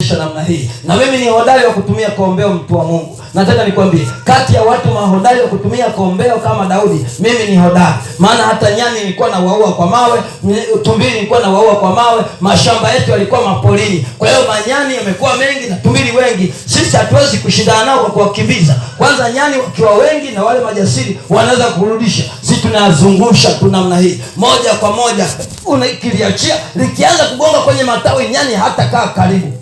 kufundisha namna hii, na mimi ni hodari wa kutumia kombeo. Mtu wa Mungu, nataka nikwambie, kati ya watu mahodari wa kutumia kombeo kama Daudi, mimi ni hodari. Maana hata nyani nilikuwa na waua kwa mawe, tumbili nilikuwa na waua kwa mawe, mashamba yetu yalikuwa mapolini. Kwa hiyo manyani yamekuwa mengi na tumbili wengi, sisi hatuwezi kushindana nao kwa kuwakimbiza. Kwanza nyani wakiwa wengi na wale majasiri wanaweza kurudisha, sisi tunazungusha tu namna hii moja kwa moja, unakiliachia likianza kugonga kwenye matawi, nyani hata kaa karibu.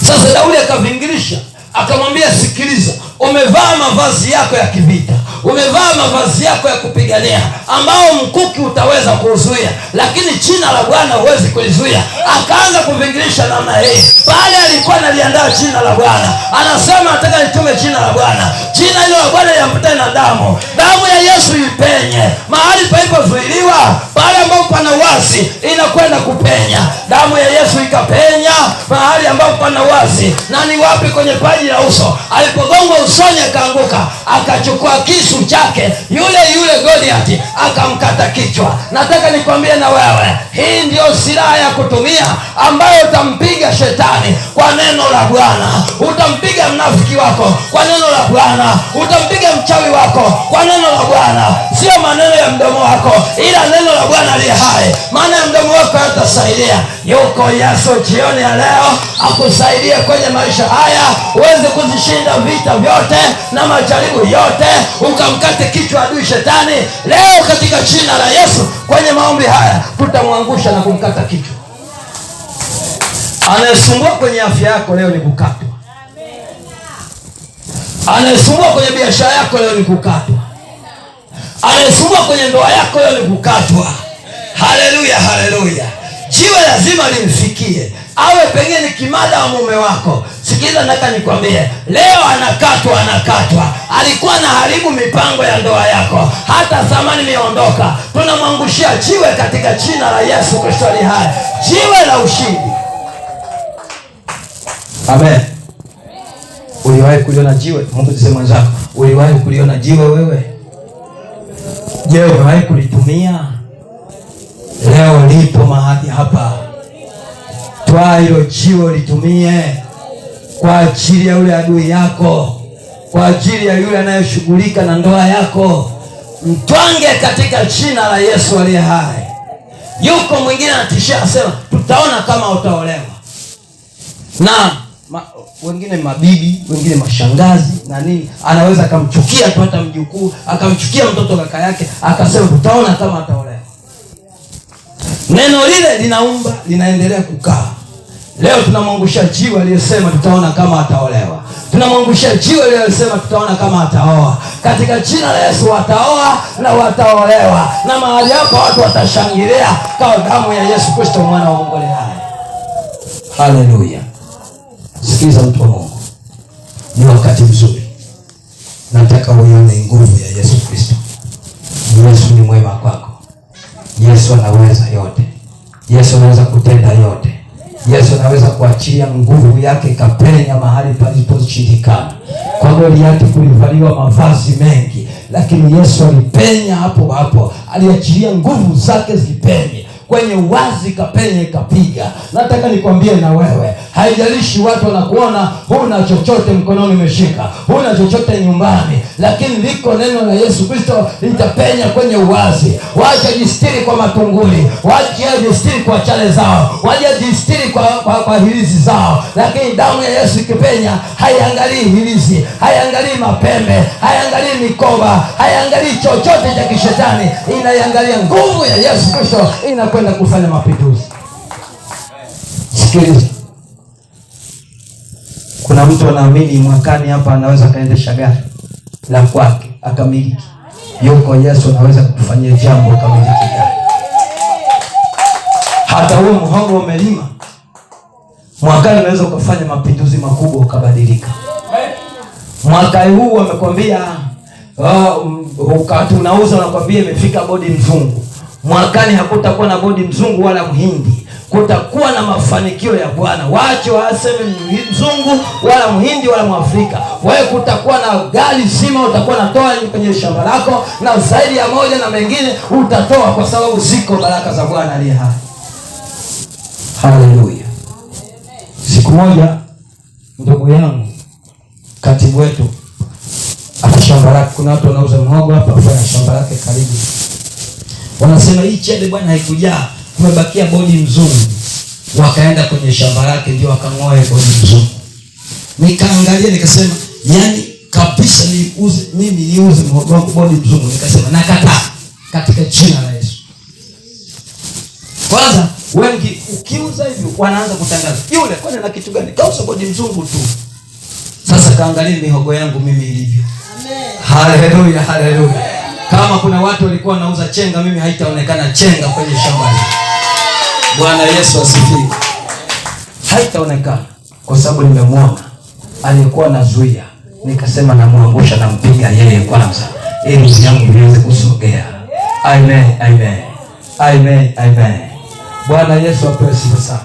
Sasa Daudi akavingirisha, akamwambia, sikiliza, umevaa mavazi yako ya kivita, umevaa mavazi yako ya kupigania, ambao mkuki utaweza kuzuia, lakini jina la Bwana huwezi kulizuia. Akaanza kuvingirisha namna hii. Baada alikuwa analiandaa jina la Bwana, anasema, nataka nitume jina la Bwana. Jina hilo la Bwana liambatane na damu. Damu ya Yesu ipenye mahali palipozuiliwa, pale ambapo pana uasi inakwenda kupenya. Damu ya Yesu ikapenya mahali ambapo pana uasi. Na ni wapi? Kwenye paji la uso. Alipogongwa usoni akaanguka, akachukua kisu chake yule Goliath akamkata kichwa. Nataka nikwambie na wewe, hii ndio silaha ya kutumia, ambayo utampiga shetani kwa neno la Bwana, utampiga mnafiki wako kwa neno la Bwana, utampiga mchawi wako kwa neno la Bwana. Sio maneno ya mdomo wako, ila neno la Bwana li hai. Maana ya mdomo wako hayatasaidia. Yuko Yesu jioni ya leo akusaidie kwenye maisha haya, uweze kuzishinda vita vyote na majaribu yote, ukamkate kichwa adui shetani. Leo katika jina la Yesu, kwenye maombi haya tutamwangusha na kumkata kichwa. Anayesumbua kwenye afya yako leo ni kukatwa. Anayesumbua kwenye biashara yako leo ni kukatwa. Anayesumbua kwenye ndoa yako leo ni kukatwa. Haleluya, haleluya. Jiwe lazima limfikie, awe pengine ni kimada wa mume wako. Sikiliza, nataka nikwambie, leo anakatwa. Alikuwa na haribu mipango ya ndoa yako, hata thamani imeondoka. Tunamwangushia jiwe katika jina la Yesu Kristo ali hai, jiwe la ushindi. Amen. Uliwahi kuliona jiwe? Mungu tuseme mwenzako, uliwahi kuliona jiwe wewe? Je, umewahi kulitumia? Leo lipo mahali hapa. Toa hilo jiwe litumie kwa ajili ya yule adui yako, kwa ajili ya yule anayeshughulika na ndoa yako. Mtwange katika jina la Yesu aliye hai. Yuko mwingine anatishia, asema, tutaona kama utaolewa. Na wengine mabibi, wengine mashangazi na nini, anaweza akamchukia tu hata mjukuu, akamchukia mtoto kaka yake, akasema tutaona kama ataolewa. Neno lile linaumba, linaendelea kukaa. Leo tunamwangusha jiwe aliyesema tutaona kama ataolewa. Tunamwangusha jiwe aliyesema tutaona kama ataoa. Katika jina la Yesu, wataoa na wataolewa, na mahali hapo watu watashangilia kwa damu ya Yesu Kristo mwana wa Mungu aliye hai. Haleluya. Sikiliza mtu wa Mungu, ni wakati mzuri. Nataka uione nguvu ya Yesu Kristo. Yesu ni mwema kwako. Yesu anaweza yote. Yesu anaweza kutenda yote. Yesu anaweza kuachilia nguvu yake ikapenya mahali paliposhindikana. Kwa Goliathi kulivaliwa mavazi mengi, lakini Yesu alipenya hapo hapo, aliachilia nguvu zake zipenye kwenye wazi, kapenye ikapiga. Nataka nikwambie na wewe, haijalishi watu wanakuona huna chochote mkononi umeshika, huna chochote nyumbani, lakini liko neno la Yesu Kristo litapenya kwenye uwazi. Wacha jistiri kwa matunguli, wacha jistiri kwa chale zao, wacha jistiri kwa hirizi zao, lakini damu ya Yesu ikipenya, haiangalii hirizi, haiangalii mapembe, haiangalii mikoba, haiangalii chochote cha kishetani, inaiangalia nguvu ya Yesu Kristo inakwenda kufanya mapinduzi. Sikiliza, kuna mtu anaamini mwakani hapa anaweza kaendesha gari la kwake akamiliki. Yuko Yesu anaweza kufanyia jambo akamiliki gari. Hata huo mhogo umelima, mwakani unaweza ukafanya mapinduzi makubwa ukabadilika. Mwaka huu wamekwambia ukati unauza unakwambia imefika bodi mzungu. Mwakani hakutakuwa na bodi mzungu wala mhindi, kutakuwa na mafanikio ya Bwana. Waache waseme mzungu wala mhindi wala mwafrika. Wewe kutakuwa na gari zima utakuwa natoa kwenye shamba lako, na zaidi ya moja na mengine utatoa, kwa sababu ziko baraka za Bwana aliye hai. Haleluya. Siku moja ndugu yangu katibu wetu ana shamba lake. Kuna watu wanauza mhogo hapa kwa shamba lake karibu. Wanasema hii chede bwana haikujaa, kumebakia bodi mzungu. Wakaenda kwenye shamba lake ndio wakang'oa bodi mzungu. Nikaangalia nikasema, yani kabisa niuze mhogo wangu bodi mzungu. Nikasema nakataa katika jina la Yesu. Kwanza wengi ukiuza hivyo wanaanza kutangaza, yule kwani na kitu gani? Kauza bodi mzungu tu. Sasa kaangalia mihogo yangu mimi ilivyo. Amen. Haleluya, haleluya. Kama kuna watu walikuwa wanauza chenga, mimi haitaonekana chenga kwenye shamba hili. Bwana Yesu asifiwe. Haitaonekana kwa sababu nimemwona aliyekuwa anazuia. Nikasema namwangusha, nampiga yeye kwanza ili ndugu yangu iweze kusogea. Amen, amen. Amen, amen. Bwana Yesu apewe sifa sana.